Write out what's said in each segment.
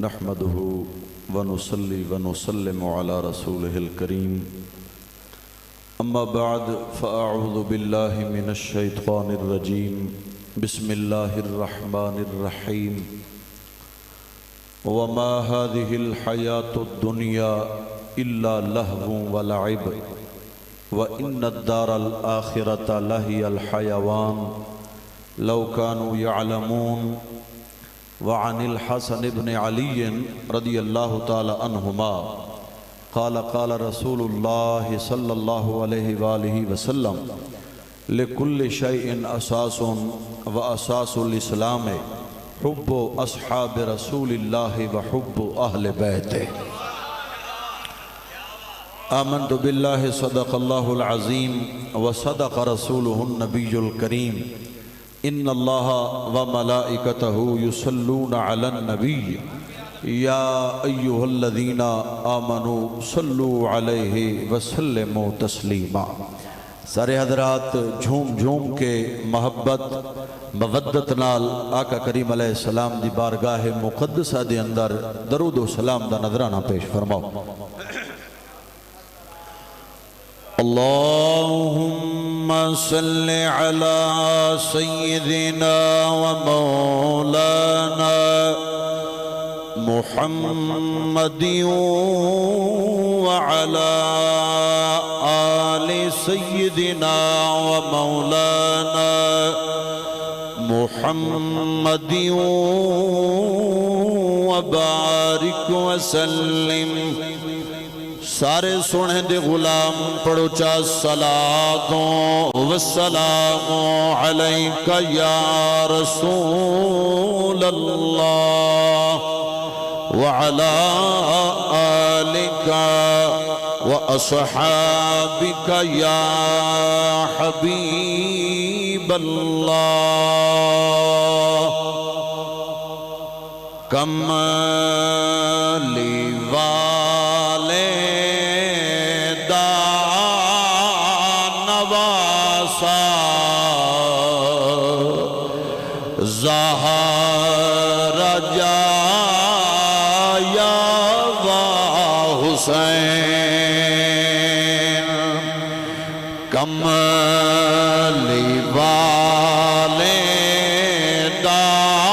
نحمده ونصلي ونسلم على رسوله الكريم اما بعد فاعوذ بالله من الشيطان الرجيم بسم الله الرحمن الرحيم وما هذه الحياة الدنيا إلا لهو ولعب وإن الدار الآخرة لهي الحيوان لو كانوا يعلمون وعن الحسن بن علي رضي الله تعالى عنهما قال رسول الله صلى الله عليه وآله وسلم لكل شيء أساس وأساس الإسلام حب أصحاب رسول الله وحب أهل بيته آمنت بالله صدق الله العظيم وصدق رسوله النبي الكريم ان اللہ وملائکتہ یصلون علی النبی یا ایہا الذین آمنوا صلوا علیہ وسلموا تسلیما۔ سارے حضرات جھوم جھوم کے محبت مودت نال آقا کریم علیہ السلام دی بارگاہ مقدسہ دے اندر درود و سلام دا نظرانہ پیش فرماؤ۔ اللهم صل على سيدنا ومولانا محمد وعلى آل سيدنا ومولانا محمد وبارك وسلم۔ سارے سونے دے غلام پڑھو چا صلاة والسلام علیکہ یا رسول اللہ وعلا آلکہ واصحابکہ یا حبیب اللہ۔ کملی والے زہر جایا و حسین، کملی والے دانواسا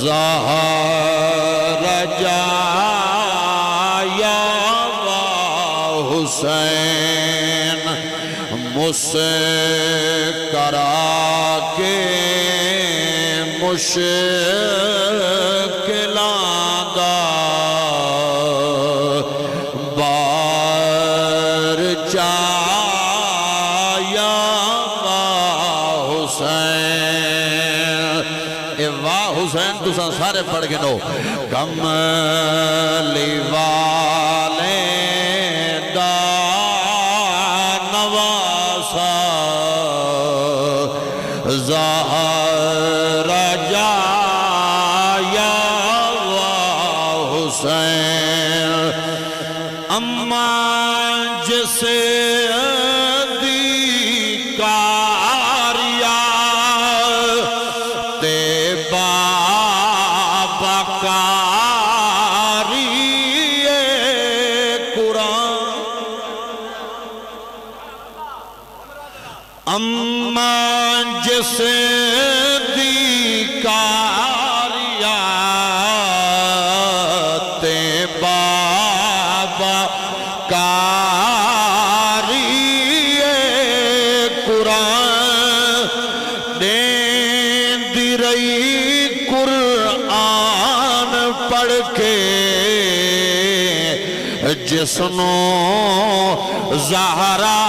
زہر جایا و حسین، مسکرا کے مشکلان دا بار چایا واہ حسین۔ اے واہ حسین تو سارے پڑھ کے نو۔ کملی والے زہر جایا و حسین، اما جسے دی کاریا تے بابا کاری قرآن، اما جسے دی کاریات بابا کاری قرآن، دین دی رہی قرآن پڑھ کے جسنوں زہرا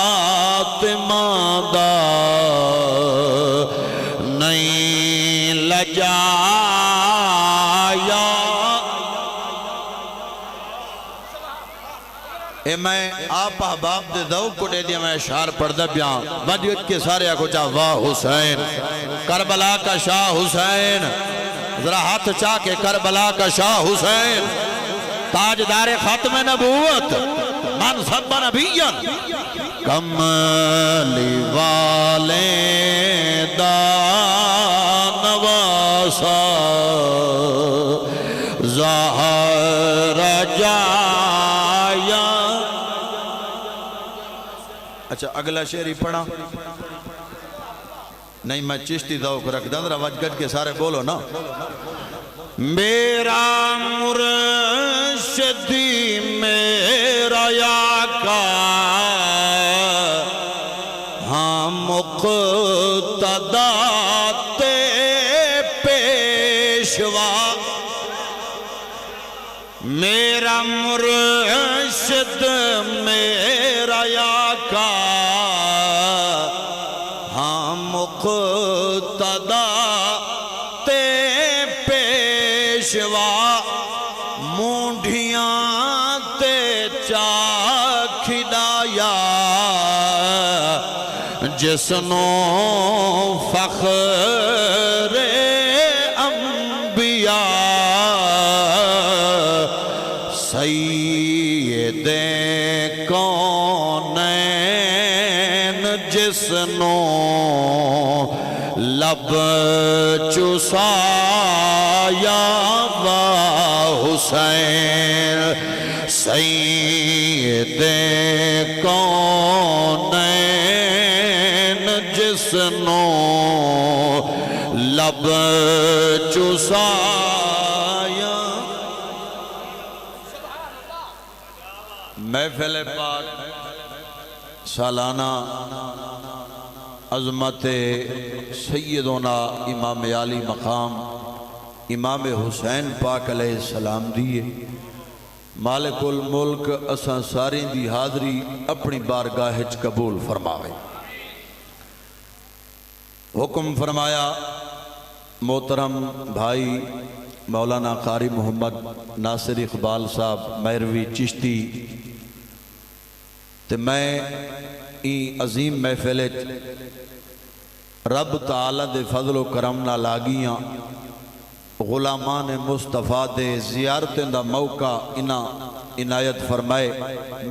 فاطمہ دا نہیں لجایا۔ اے میں آپ احباب دے دو کٹے دیا میں اشعار پڑھ دا بیاں بدیت کے سارے آکو چاہ واہ حسین، کربلا کا شاہ حسین، ذرا ہاتھ چاہ کے کربلا کا شاہ حسین تاجدار ختم نبوت منصب نبیًا کملی والے دا نواسا ظاہر جایا. اچھا اگلا شعر ہی پڑھا نہیں میں چشتی ذوق رکھ دیں ذرا وج گج کے سارے بولو نا. میرا مرشدی میرا آقا ہاں مقتدا تے پیشوا. میرا مرشد میرا آقا ہاں مقتدا تے پیشوا. مونڈیاں تے چاکھدایا جسنوں فخر انبیاء سید کونین جسنوں لب چسایا وا حسین سید کونین جسنوں لب چسایا. محفل پاک سالانہ عظمت سیدنا امام علی مقام امام حسین پاک علیہ السلام دیئے. مالک الملک اساں ساری دی حاضری اپنی بارگاہ وچ قبول فرماوے. حکم فرمایا محترم بھائی مولانا قاری محمد ناصر اقبال صاحب میروی چشتی تے میں عظیم محفل رب تعالیٰ دے فضل و کرم نہ لاگیاں غلامان مصطفیٰ دے زیارتیں دا موقع عنایت فرمائے.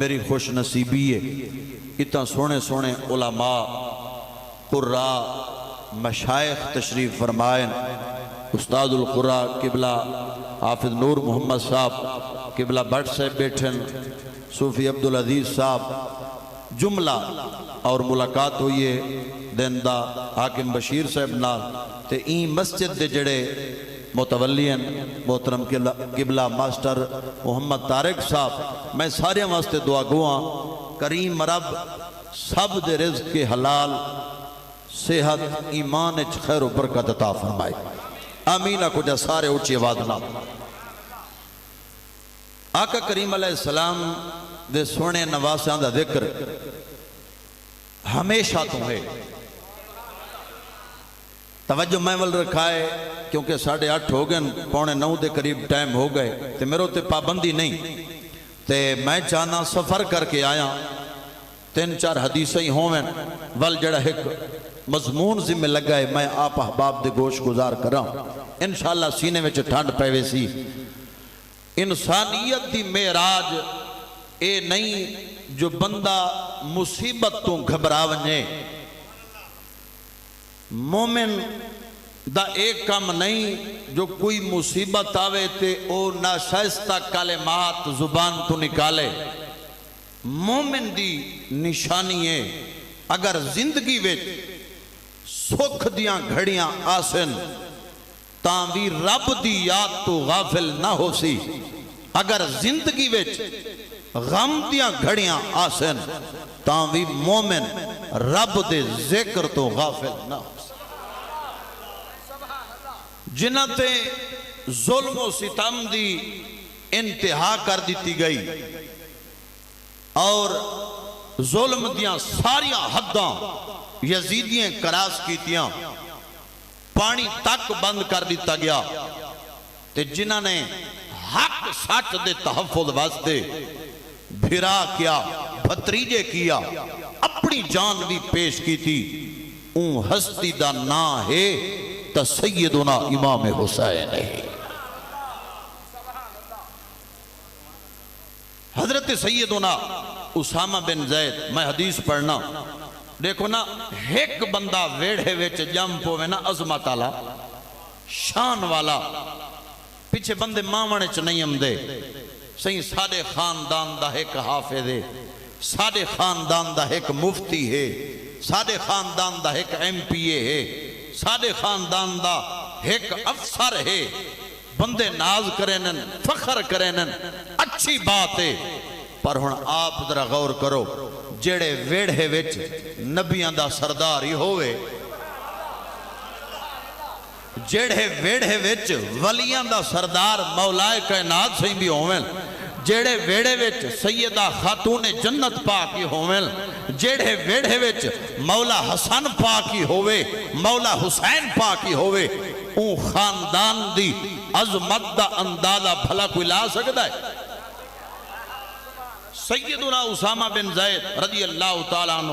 میری خوش نصیبی ہے اتنا سونے سونے علماء قراء مشائخ تشریف فرمائیں. استاد القراء قبلہ حافظ نور محمد صاحب قبلہ بٹ سے بیٹھن صوفی عبدالعزیز صاحب جملہ اور ملاقات ہوئیے دن دا حاکم بشیر صاحب نال تے این مسجد دے جڑے متولین محترم قبلہ ماسٹر محمد طارق صاحب میں سارے واسطے دعا گواں کریم رب سب دے رزق کے حلال صحت ایمان خیر و برکت عطا فرمائے. آمین کو جا سارے اونچی آواز نہ. آقا کریم علیہ السلام دے سونے نواسیاں دا ذکر ہمیشہ تمہیں توجہ میں ول رکھائے کیونکہ 8:30 ہو گئے 8:45 دے قریب ٹائم ہو گئے تے میرے تے پابندی نہیں تے میں چاہنا سفر کر کے آیا 3-4 حدیثیں ہی ہوئیں ول جڑا ایک مضمون ذمہ لگا ہے میں آپ احباب دے گوش گزار کر رہا ہوں انشاءاللہ سینے میں ٹھنڈ پے سی. انسانیت دی معراج اے نہیں جو بندہ مصیبت تو گھبرا ونجے. مومن دا ایک کام نہیں جو کوئی مصیبت آوے تے او ناشائستہ کلمات زبان تو نکالے. مومن دی نشانی ہے اگر زندگی وچ سکھ دیاں گھڑیاں آسن تاں بھی رب دی یاد تو غافل نہ ہو سی. اگر زندگی وچ غم دیاں گھڑیاں آسن تاں بھی مومن رب دے ذکر تو غافل نہ ہو سی. جنہ تے ظلم و ستم دی انتہا کر دیتی گئی اور ظلم دیاں ساریاں حداں یزیدیاں کراس کیتیاں پانی تک بند کر دیتا گیا تے جنہ نے حق سچ دے تحفظ واسطے بھرا کیا بھتریجے کیا اپنی جان بھی پیش کی تھی. اون ہستی دا نا ہے تا سیدنا امام حسین ہے۔ حضرت سیدنا اسامہ بن زید، میں حدیث پڑھنا دیکھو نا، ایک بندہ ویڑھے ویچ جم پوے نا عظمت والا شان والا، پیچھے بندے ماونے چ نہیں امدے، سہی ساڑے خاندان دا ایک حافظ ہے، ساڑے خاندان دا ایک مفتی ہے، ساڑے خاندان دا ایک ایم پی اے ہے، ساڑے خاندان دا ایک افسر ہے، بندے ناز کرینن، فخر کرینن، اچھی بات ہے، پر ہن آپ ذرا غور کرو، جڑے ویڑھے وچ نبیاں دا سردار ہی ہوئے، جڑے ویڑھے وچ ولیاں دا سردار مولا کائنات سے بھی ہوئے، جڑے ویڑھے وچ سیدہ خاتون جنت پاکی ہوئے، جڑے ویڑھے وچ مولا حسن پاکی ہوئے، مولا حسین پاکی ہوئے، اون خاندان دی عظمت دا اندازہ بھلا کوئی لا سکتا ہے؟ سیدنا اسامہ بن زید رضی اللہ تعالیٰ عنہ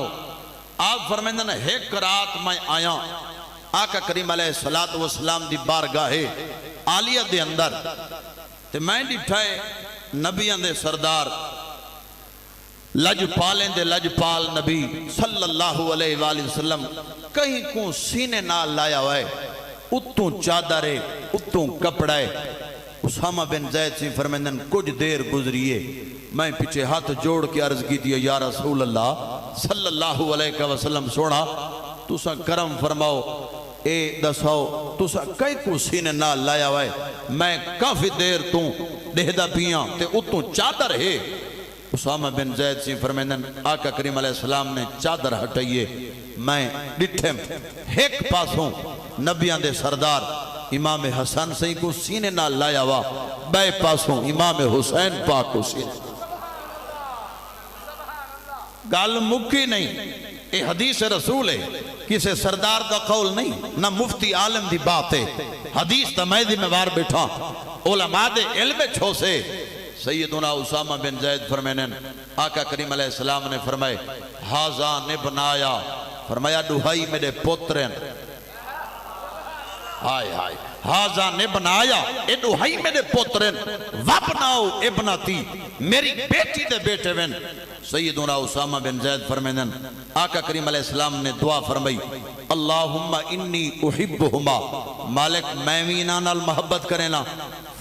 آپ فرمائندہ نے ایک رات میں آیا آقا کریم علیہ السلام دی بارگاہ عالیہ دے اندر، تے میں ڈٹھائے نبیان دے سردار لجپالیں دے لجپال نبی صلی اللہ علیہ وآلہ وسلم کہیں کو سینے نال لایا ہوئے، اتوں چادرے اتوں کپڑے۔ اسامہ بن زید سے فرمائندن کچھ دیر گزریے، میں پیچھے ہاتھ جوڑ کے عرض کی دیا، یا رسول اللہ صلی اللہ علیہ وسلم سونا تُسا کرم فرماؤ، اے دساؤ تُسا کئی کو سینے نال لایا ہوئے، میں کافی دیر توں دہدہ پیاں تے اتوں چادر ہے۔ اسامہ بن زید سے فرمائندن آقا کریم علیہ السلام نے چادر ہٹائیے، میں ڈٹھم ایک پاسوں نبیان دے سردار امام حسن سے کو سینے نال لایا ہوا، بے پاسوں امام حسین پاک کو سینے۔ گال مکی نہیں، اے حدیث رسول ہے، کسے سردار دا قول نہیں، نہ مفتی عالم دی بات ہے، حدیث دا میدی میں وار بیٹھا، علماء دے علم چھو سے۔ سیدنا اسامہ بن زید فرمینن آقا کریم علیہ السلام نے فرمائے حاضان ابن آیا، فرمایا دہائی میرے پترین، ہائے ہائے حاضان ابن آیا، اے دہائی میرے پترین، وابناؤ ابناتی، میری بیٹی دے بیٹے وین۔ سیدنا اسامہ بن زید فرمینن آقا کریم علیہ السلام نے دعا فرمائی اللہم انی احبہما، مالک میں بھی انہاں نال محبت کرینا،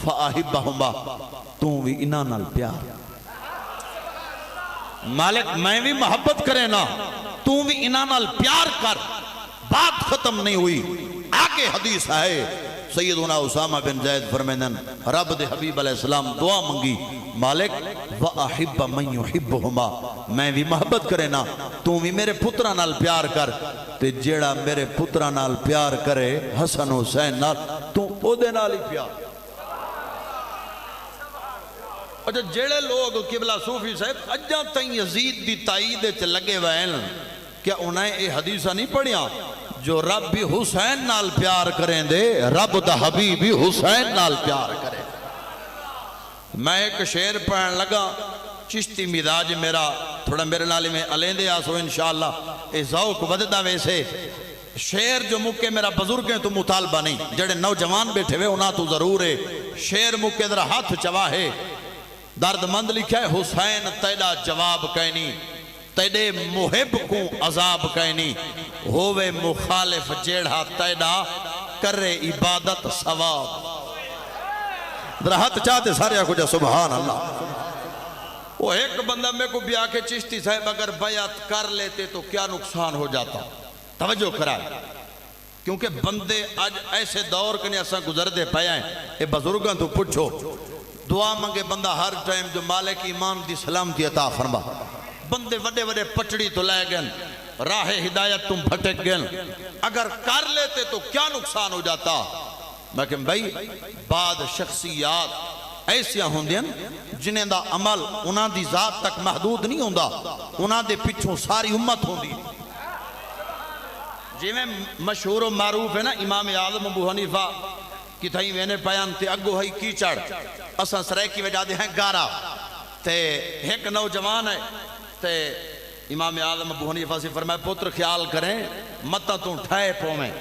فاحبہما تو بھی انہاں نال پیار، مالک میں بھی محبت کرینا تو بھی انہاں نال پیار کر۔ بات ختم نہیں ہوئی، آگے حدیث ہے، سیدنا اسامہ بن زید فرمینن رب دے حبیب علیہ السلام دعا منگی، مالک وَأَحِبَّ مَنْ يُحِبُّهُمَا، میں بھی محبت کرے نا تو بھی میرے پترہ نال پیار کر، تے جیڑا میرے پترہ نال پیار کرے حسن حسین نال تو او دے نال ہی پیار۔ اچھا جیڑے لوگ قبلہ صوفی صاحب اجاں تائیں یزید دی تائید چ لگے وین، کیا انہیں اے حدیثہ نہیں پڑھیا جو رب بھی حسین نال پیار کریں دے، رب دا حبیب بھی حسین نال پیار کریں۔ میں ایک شعر پڑھن لگا، چشتی مزاج میرا تھوڑا میرے نالی میں علیندے آسو انشاءاللہ، اے ذوق وددہ ویسے شعر جو مکے میرا بزرگیں تو مطالبہ نہیں، جڑے نوجوان بیٹھے ہوئے انہاں تو ضرور ہے، شعر مکے ذرا ہاتھ چوا ہے، درد مند لکھا ہے حسین تیڑا جواب کہنی، تیڑے محب کو عذاب کہنی، ہووے مخالف جیڑا تیڑا کرے عبادت ثواب۔ ذرا ہاتھ چاہتے سارے کو جا سبحان اللہ۔ وہ ایک بندہ میں کو بھی آکے چشتی صاحب اگر بیعت کر لیتے تو کیا نقصان ہو جاتا، توجہ کرائے، کیونکہ بندے آج ایسے دور کنی ایسا گزر دے پائے ہیں، اے بزرگاں تو پوچھو دعا منگے بندہ ہر ٹائم جو مالک ایمان دی سلامتی عطا فرما، بندے وڈے وڈے پچڑی تو لے گئن، راہ ہدایت تم بھٹک گئن، اگر کر لیتے تو کیا نقصان ہو جاتا۔ لیکن بھائی بعد شخصیات ایسیاں ہوندیں جنہیں دا عمل انہاں دی ذات تک محدود نہیں ہوندہ، انہاں دے پچھوں ساری امت ہوندی۔ جی میں مشہور و معروف ہے نا امام اعظم ابو حنیفہ کی تھائی وینے پیان تے اگو ہائی کیچڑ، اساں سرائے کی وجہ دے ہیں گارا، تے ایک نوجوان ہے تے امام اعظم ابو حنیفہ سے فرمائے پتر خیال کریں متہ تو ٹھائے پومیں،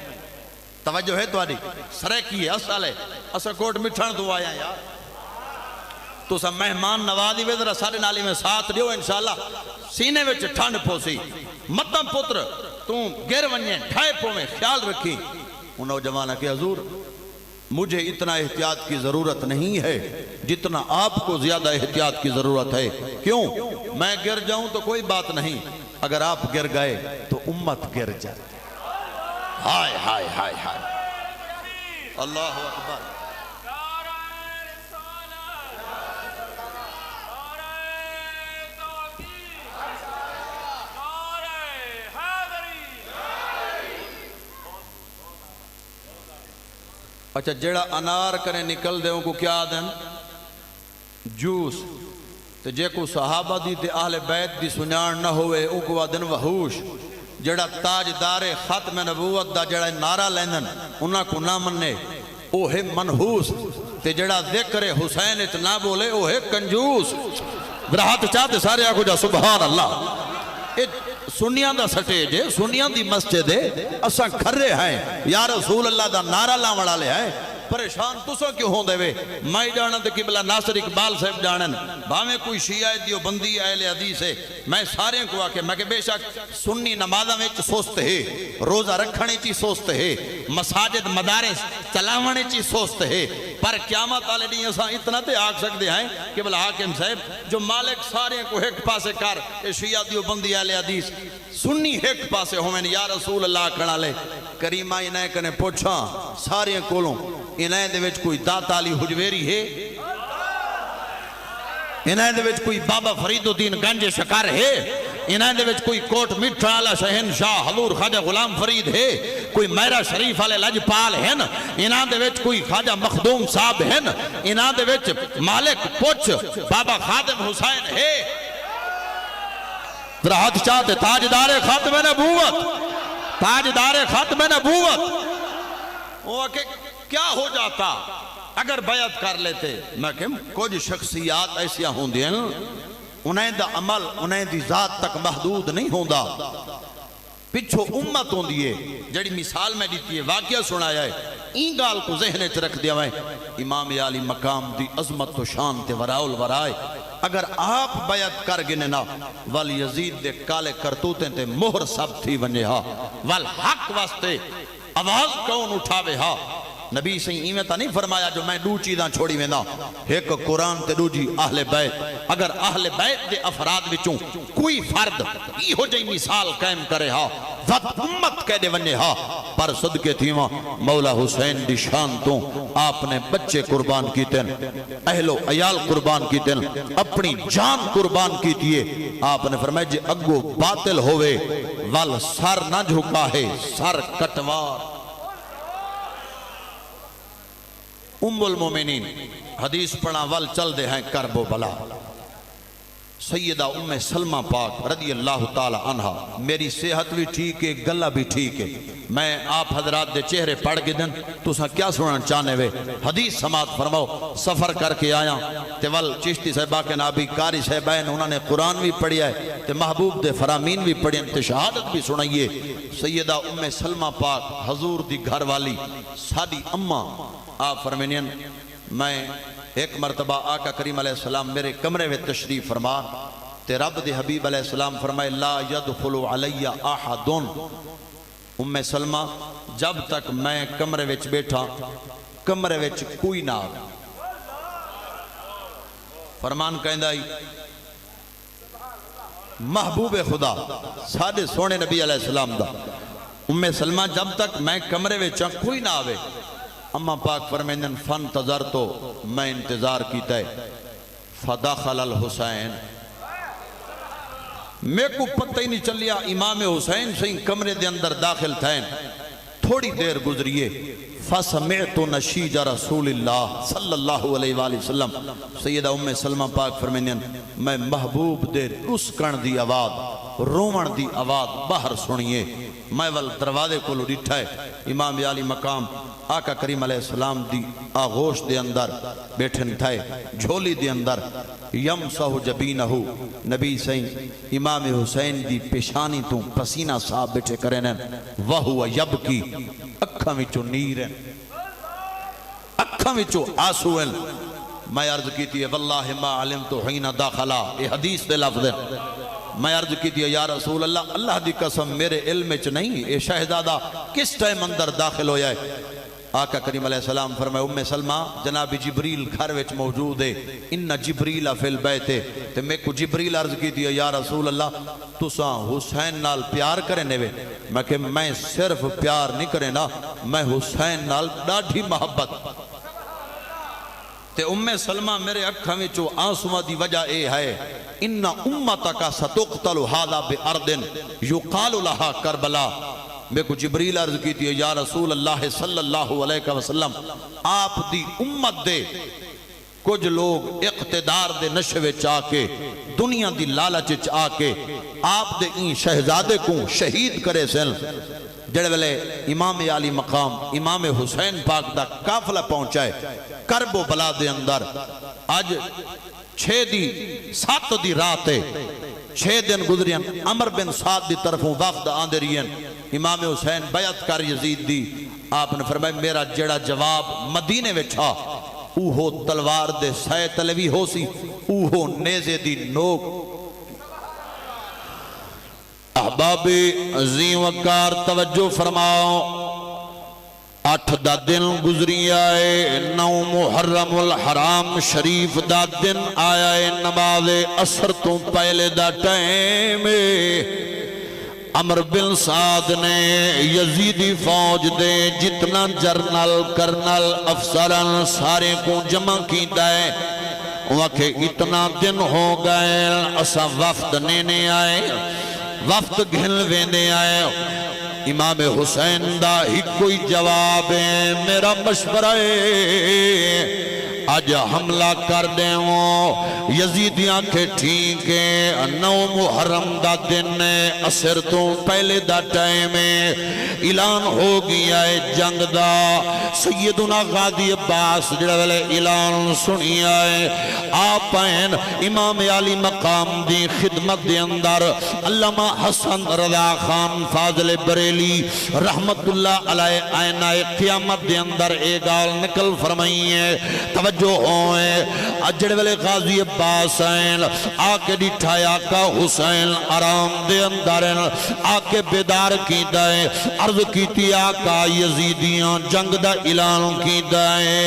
توجہ ہے تواری سریکی ہے اصل ہے اسا کوٹ مٹھن تو آیا یار تو سا مہمان نوازی وے ذرا سارے نالی میں ساتھ دیو انشاءاللہ سینے وچ ٹھنڈ پوسی متم پتر تو گر ونجے ٹھائے پو میں خیال رکھی ان نوجوانہ کہ حضور مجھے اتنا احتیاط کی ضرورت نہیں ہے جتنا آپ کو زیادہ احتیاط کی ضرورت ہے کیوں میں گر جاؤں تو کوئی بات نہیں اگر آپ گر گئے تو امت گر جائے ہائے ہائے ہائے ہائے اللہ اکبر اچھا جڑا انار کرے نکل دے ان کو کیا دن جوس تے جے کو صحابہ دی تے اہل بیت دی سنیان نہ ہوئے ان کو دن وحوش جڑا تاجدار ختم نبوت دا جڑا نعرہ لیندن انہاں کو نہ مننے او ہے منحوس تے جڑا ذکر حسین اتنا بولے او ہے کنجوس برہت چاہتے سارے آکو جا سبحان اللہ سنیاں دا سٹیج ہے سنیاں دی مسجد ہے اساں کھرے ہیں یا رسول اللہ دا نعرہ لاؤڑا لے ہیں پریشان تسوں کیوں ہوں دے وے میں جانا دے قبلہ ناصر اقبال صاحب جانن بھاویں کوئی شیعہ دیو بندی اہل حدیث ہے میں سارے کو آکے میں کہ بے شک سنی نمازہ میں سوست ہے روزہ رکھنے چی سوست ہے مساجد مدارس چلاونے چی سوست ہے پر قیامت آلے دی ایسا اتنا تے آگ سکتے ہیں کہ بلا حاکم صاحب جو مالک سارے کو ایک پاسے کر شیعہ دیو بندی اہل حدیث سنی ایک پاسے ہوئیں یا رسول اللہ کھڑا لے کریمہ انہیں کنے پوچھا سارے کولوں انہیں دے وچ کوئی داتا علی حجویری ہے انہیں دے وچ کوئی بابا فرید الدین گنج شکار ہے انہیں دے وچ کوئی کوٹ مٹھا والا شہنشاہ حضور خواجہ غلام فرید ہے کوئی میرا شریف والے لجپال ہیں انہیں دے وچ کوئی خواجہ مخدوم صاحب ہیں انہیں دے وچ مالک پوچھ بابا خادم حسین ہے ذرا ہاتھ چاہتے تاجدار ختم نبوت تاجدار ختم نبوت وہ کہ کیا ہو جاتا اگر بیعت کر لیتے میں کہ کچھ شخصیات ایسیا ہوں دیں انہیں دا عمل انہیں دی ذات تک محدود نہیں ہوں دا پچھو امت ہوں دیئے جڑی مثال میں دیتی ہے واقعہ سنایا ہے این گال کو ذہنے چ رکھ دیا ہے امام عالی مقام دی عظمت و شان تے وراؤل ورائے اگر آپ بیعت کر گنے نا والیزید دے کالے کرتوتیں تے مہر سب تھی ونجے ہا والحق واسطے آواز کون اٹھاوے ہا نبی سے ایمیں تا نہیں فرمایا جو میں دو چیزاں چھوڑی میں نا ایک قرآن تے دو جی اہل بیت اگر اہل بیت دے افراد وچوں کوئی فرد ای ہو جائی مثال قائم کرے ہا وقت امت کہہ دے ونجے ہا پر صدقے تھیواں مولا حسین دی شان تو آپ نے بچے قربان کیتے اہل و عیال قربان کیتے اپنی جان قربان کیتیے آپ نے فرمایا جے اگو باطل ہوئے وال سر نہ جھکا ہے سر کٹوار ام المومنین حدیث پڑھا ول چل دے ہیں کرب و بلا سیدہ ام سلمہ پاک رضی اللہ تعالی عنہ میری صحت بھی ٹھیک ہے گلہ بھی ٹھیک ہے میں آپ حضرات دے چہرے پڑھ کے دن تو سا کیا سننا چاہنے وے حدیث سماعت فرماؤ سفر کر کے آیا تے ول چشتی صاحبہ کے نابی کاری صاحبین انہوں نے قرآن بھی پڑھیا ہے تے محبوب دے فرامین بھی پڑھیں تے شہادت بھی سنائیے سیدہ ام سلمہ پاک حضور دی گھر والی سادی اماں آپ فرمینین میں ایک مرتبہ آقا کریم علیہ السلام میرے کمرے میں تشریف فرما تے رب دے حبیب علیہ السلام فرمائے لا یدخل علی احدن ام سلمہ جب تک میں کمرے وچ بیٹھا کمرے وچ کوئی نہ آگا فرمان کہندہ ہی محبوب خدا سادے سونے نبی علیہ السلام دا ام سلمہ جب تک میں کمرے وچ کوئی نہ آوے اما پاک فرمیندن فانتظر تو میں انتظار کیتا ہے فداخل الحسین میں کو پتہ ہی نہیں چلیا امام حسین سے کمرے دے اندر داخل تھائیں تھوڑی دیر گزریے فسمعت نشیج رسول اللہ صلی اللہ علیہ وآلہ وسلم سیدہ ام سلمہ پاک فرمیندن میں محبوب دے رسکن دی آواز رومن دی آواز باہر سنیے میں ول دروازے کو لٹھا ہے امام عالی مقام آقا کریم علیہ السلام دی آغوش دے اندر بیٹھن تھائے جھولی دے اندر یمسہ جبینہو نبی سین امام حسین دی پیشانی تو پسینہ صاحب بیٹھے کریں وہو یبکی اکھاں وچوں نیر ہیں، اکھاں وچوں آنسو ہیں۔ میں عرض کیتی ہے واللہ ما علمت حین داخلا، یہ حدیث دے لفظ ہے۔ میں عرض کیتی ہے یا رسول اللہ، اللہ دی قسم میرے علم وچ نہیں یہ شہزادہ کس ٹائم اندر داخل ہویا ہے۔ آقا کریم علیہ السلام فرمائے ام سلمہ جناب جبریل گھر وچ موجود ہے، ان جبریل فی البیت، تے میں کو جبریل عرض کیتی ہے یا رسول اللہ تساں حسین نال پیار کرے نے وے؟ میں کہ میں صرف پیار نہیں کرے نا، میں حسین نال ڈاڈھی محبت۔ تے ام سلمہ میرے اکھاں وچوں آنسواں دی وجہ اے ہے ان امتک ستقتل ھذا بارض یقال لھا کربلا۔ میں کو جبریل عرض کیتی ہے یا رسول اللہ صلی اللہ علیہ وسلم آپ دی امت دے کچھ لوگ اقتدار دے نشے چاہ کے دنیا دی لالچ آ کے آپ دے این شہزادے کو شہید کرے سن۔ جڑے ویلے امام عالی مقام امام حسین پاک دا قافلہ پہنچائے کرب و بلا دے اندر، آج 7 دی رات ہے، 6 دن گزرین، عمر بن سعد دی طرفوں وفد آندے رہین، امام حسین بیعت کر یزید دی۔ آپ نے فرمایا میرا جڑا جواب مدینے وچھا اوہو تلوار دے سائے تلوی ہو سی، اوہو نیزے دی نوک۔ احباب عظیم وقار توجہ فرماؤ، 8 دا دن گزری آئے، 9 محرم الحرام شریف دا دن آیا ہے، نماز عصر تو پہلے دا ٹائم۔ عمر بن سعد نے یزیدی فوج دے جتنا جرنل کرنل افسران سارے کو جمع کی دائے، وہاں اتنا دن ہو گئے اسا وفد نینے آئے، وفد گھن ویندے آئے۔ امام حسین دا ہی کوئی جواب ہے، میرا مشورہ ہے آج حملہ کر دیں وہ یزیدیاں کے ٹھیک ہے، 9 محرم دا دن عصر تو پہلے دا ٹائم اعلان ہو گیا ہے جنگ دا۔ سیدنا غازی عباس جڑا ویلے اعلان سنی آئے آپ ہیں امام عالی مقام دی خدمت دے اندر علامہ حسن رضا خان فاضل بریلی رحمت اللہ علیہ آئینہ قیامت دے اندر ایک گال نکل فرمائی ہے، توجہ ہوئے اجڑ والے غازی عباس ہیں، آکے ڈٹھائے آقا حسین آرام دے اندر آکے بیدار کی دائیں، عرض کیتی آقا یزیدیاں جنگ دا اعلان کی دائیں۔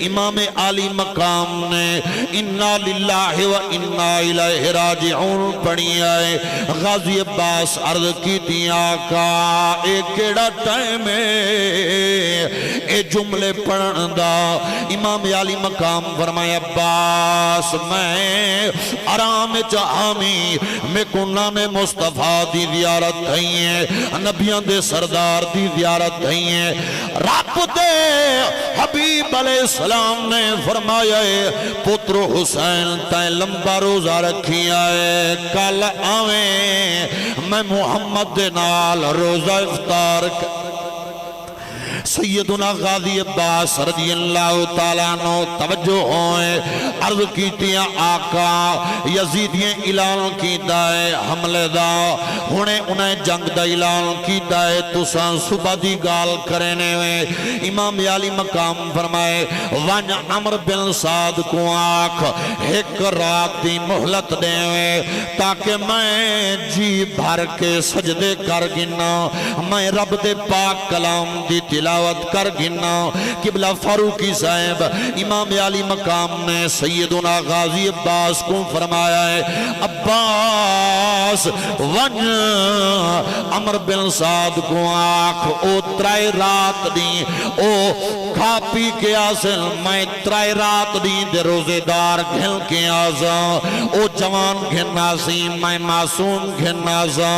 امام عالی مقام نے انا للہ و انا الیہ راجعون پڑھی آئے، غازی عباس عرض کیتی آقا اے کیڑا ٹائم ہے اے جملے پڑھن دا؟ امام عالی مقام فرمایا عباس میں آرام چاہمی میں کو نام مصطفیٰ دی زیارت ہے، نبیان دے سردار دی زیارت ہے۔ رب دے حبیب علیہ السلام نے فرمایا ہے پتر حسین تائیں لمبا روزہ رکھی آئے، کل آویں میں محمد دے نال روزہ افطار سیدنا غازی عباس رضی اللہ تعالیٰ عنہ توجہ ہوئے، عرض کیتیاں آقا یزیدیاں اعلان کی دائے حملے دا، انہیں جنگ دا اعلان کی دائے تساں صبح دی گال کرنے ہوئے۔ امام عالی مقام فرمائے ون عمر بن سعد کو آنکھ ایک رات دی مہلت دے ہوئے تاکہ میں جی بھر کے سجدے کر گنا، میں رب دے پاک کلام دی تلاوت کر گنا۔ قبلہ فاروقی صاحب امام عالی مقام نے سیدنا غازی عباس کو فرمایا ہے عباس ون عمر بن سعد کو آنکھ او 3 رات دی او کھا پی کے آسل، میں 3 رات دی دے روزے دار گھن کے آزا، او جوان گھن آسی میں معصوم گھن آزا۔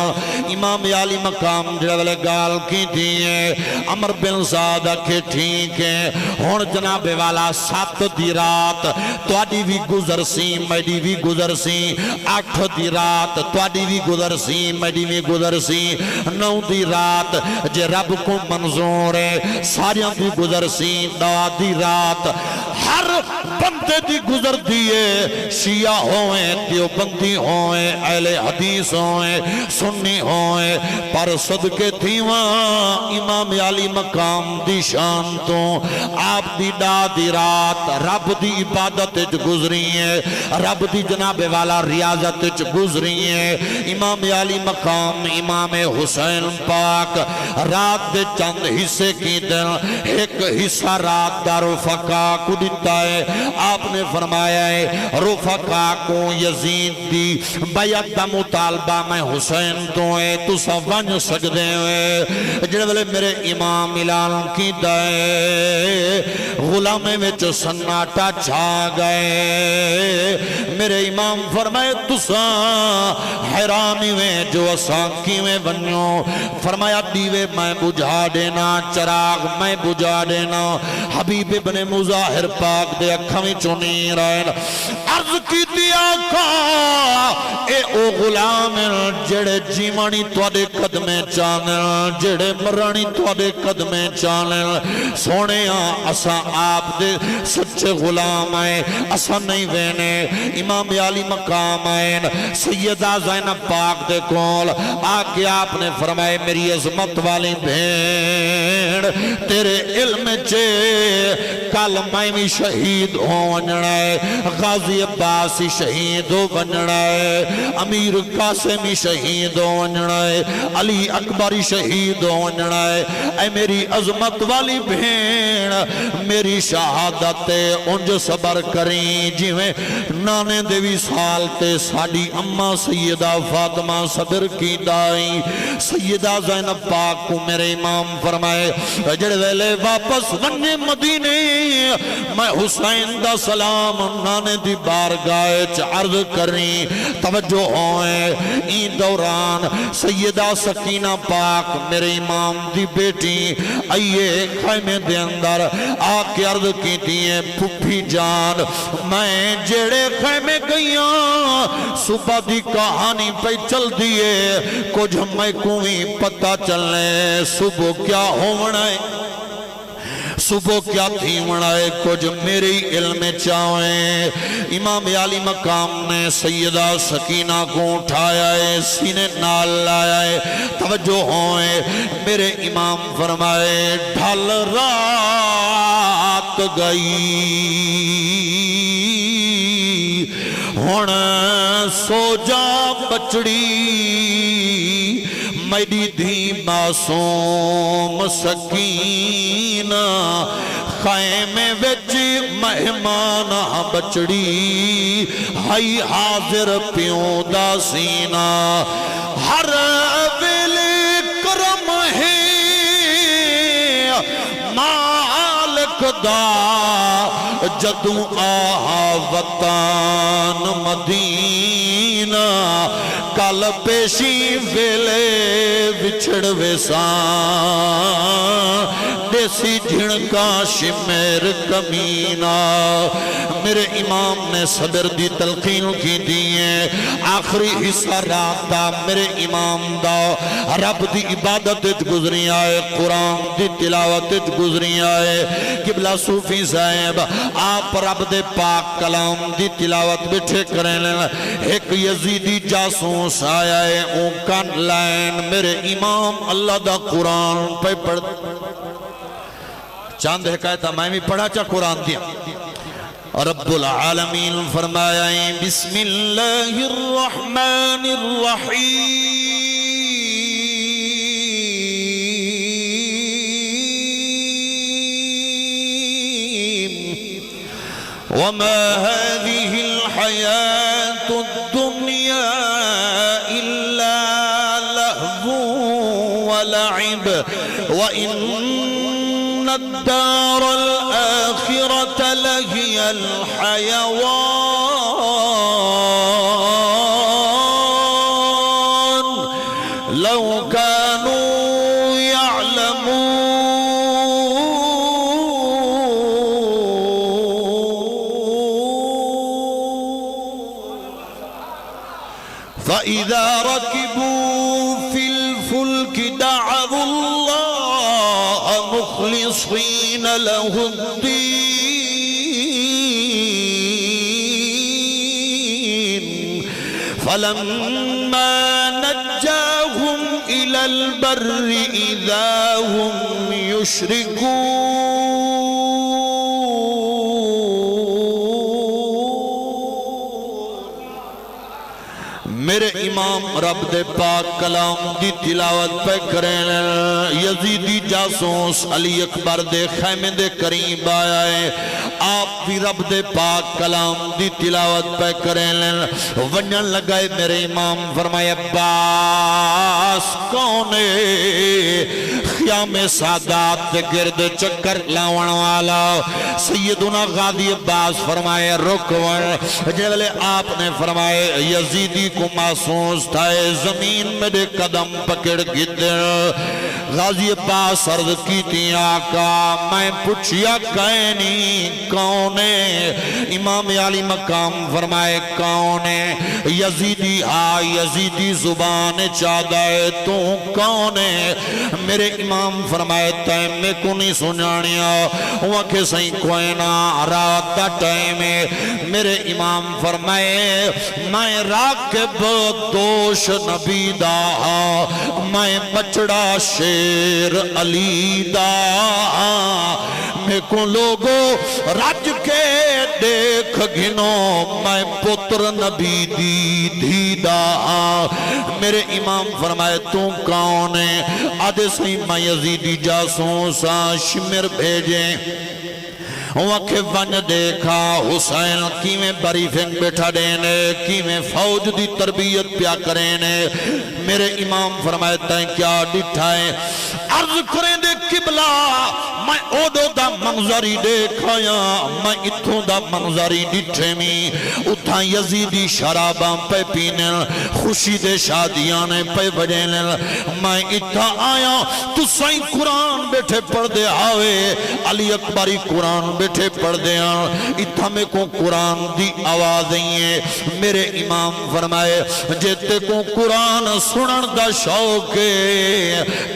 امام عالی مقام جڑے گال کی دیئے عمر بن سعد کے ٹھیک ہے ہون جناب والا 7 دی رات توڑی بھی گزر سی میڈی بھی گزر سی، 8 دی رات توڑی بھی گزر سی میڈی بھی گزر سی، 9 دی رات جے رب کو منظور ہے ساریاں بھی گزر سی، 10 دی رات ہر ہر بندے دی گزر دیئے، شیعہ ہوئیں، دیوبندی ہوئیں، اہل حدیث ہوئیں، سنی ہوئیں، پر صدقے تھیواں امام علی مقام دی شان تو آپ دی دی رات رب دی عبادت گزری ہے، رب دی جناب والا ریاضت گزری ہے۔ امام علی مقام امام حسین پاک رات دے چند حصے کی دن ایک حصہ رات دا رفقا کو دیتا ہے۔ آپ نے فرمایا ہے رفقا کو یزید دی بیعت دا مطالبہ میں حسین تو ہے تو سوانج سکدے ہوئے جڑے والے میرے امام اعلان کی دائے غلامے میں جو سناٹا چھا گئے، میرے امام فرمائے تساں حیرانی میں جو اساکی میں بنیوں، فرمایا دیوے میں بجھا دینا، چراغ میں بجھا دینا۔ حبیب ابن مظاہر پاک دے اکھامی چونی رہن عرض کی دیا کا اے او غلام جڑے جیمانی توڑے قدمیں چانل، جڑے مرانی توڑے قدمیں چانل، سونے اسا آپ دے سچے غلام آئے، اسا نہیں وینے۔ امام علی مقام آئے، سیدہ زینب پاک دے کول آکے آپ نے فرمائے میری عظمت والی بھیڑ تیرے علم چے کل میں بھی شہید ہو ونجڑائے، غازی عباسی شہید ہو ونجڑائے، امیر قاسمی شہید ہو ونجڑائے، علی اکبری شہید ہو ونجڑائے۔ اے میری عظمت والی بھیڑ میری شہادت انج صبر کریں جویں نانے دیوی سال تے ساڑی اممہ سیدہ فاطمہ صبر کی دائی۔ سیدہ زینب پاک کو میرے امام فرمائے جڑے ویلے واپس ونجے مدینے میں حسین دا سلام نانے دی بارگاہ عرض کریں توجہ ہوئے۔ این دوران سیدہ سکینہ پاک میرے امام دی بیٹی آئیے خیمے دے اندر آکے عرض کی دیئے پھپھی جان میں جڑے خیمے گئیاں صبح دی کہانی پہ چل دیئے کچھ میں کوئی پتہ چلنے صبح کیا ہونا ہے، صبح کیا تھی منائے کچھ میری علم چاہیں۔ امام علی مقام نے سیدہ سکینہ کو اٹھایا ہے، سینے نال لایا ہے، توجہ ہوئے میرے امام فرمائے ڈھل رات گئی ہون سو جا بچڑی میری دھی معصوم سکینہ خیمے وچ مہمان بچڑی ہائی حاضر پیوں دا سینہ ہر ویلے کرم ہے مالک دا جدوں آہا وطن مدینہ کل پیشی ویلے وچھڑ ویسان دیسی جھنکا شمیر کمینہ۔ میرے امام نے صبر دی تلقین کی دیئے آخری حصہ رات دا میرے امام دا رب دی عبادت گزری آئے، قرآن دی تلاوت گزری آئے۔ قبلہ صوفی صاحب آپ رب دے پاک کلام دی تلاوت بٹھے کریں ایک یزیدی جاسوس آیا ہے اون کان لائن میرے امام اللہ دا قرآن پہ پڑھ چاند حکایتہ میں بھی پڑھا چاہ قرآن دیا۔ رب العالمین فرمایا ہے بسم اللہ الرحمن الرحیم وما هذه الحياة الدنيا إلا لهو ولعب وإن الدار الآخرة لهي الحيوان لو كانوا يعلمون فإذا ركبوا في الفلك دعوا الله مخلصين له الدين فلما نجاهم إلى البر إذا هم يشركون۔ میرے امام رب دے پاک کلام دی تلاوت پہ کریں، یزیدی جاسوس علی اکبر دے خیمے دے قریب آیا ہے، آپ بھی رب دے پاک کلام دی تلاوت پہ کریں، ونجن لگائے میرے امام فرمائے عباس کونے خیام سادات دے گرد چکر لاؤن والا سیدنا غازی عباس فرمائے رکوڑ، جلے آپ نے فرمائے یزیدی کو محسوس تھا زمین میرے قدم پکڑ گدر، غازی عباس عرض کی تھی آقا میں پوچھیا کہنی کونے، امام علی مقام فرمائے کونے، یزیدی یزیدی زبان چادائے تو کونے، میرے امام فرمائے تیم میں کو نہیں سنانیا وکھے سہیں کوئی نہ رات دا ٹائم ہے، میرے امام فرمائے میں راکب دوش نبی دا میں بچڑا شیر علی دا، میں کو لوگو رج کے دیکھ گھنو میں پتر نبی دی دھیدا، میرے امام فرمائے تو کون ہے، آدھے سہی میں یزیدی جاسوسا شمر بھیجیں، وکھے ون دیکھا حسین کیویں بریفنگ بیٹھا دینے کیویں فوج دی تربیت پیا کرینے، میرے امام فرمائے تائیں کیا ڈٹھائیں، عرض کریں دے قبلہ میں اوڈو دا منظری دیکھایا میں اتھوں دا منظری ڈٹھے میں اتھا یزیدی شراباں پہ پینے خوشی دے شادیانے پہ بجینے میں اتھا آیا تو سائیں قرآن بیٹھے پڑھ دے آوے علی اکبری قرآن بیٹھے پڑھ دے اتھا میں کو قرآن دی آوازیں ہیں، میرے امام فرمائے جیتے کو قرآن سنن دا شوق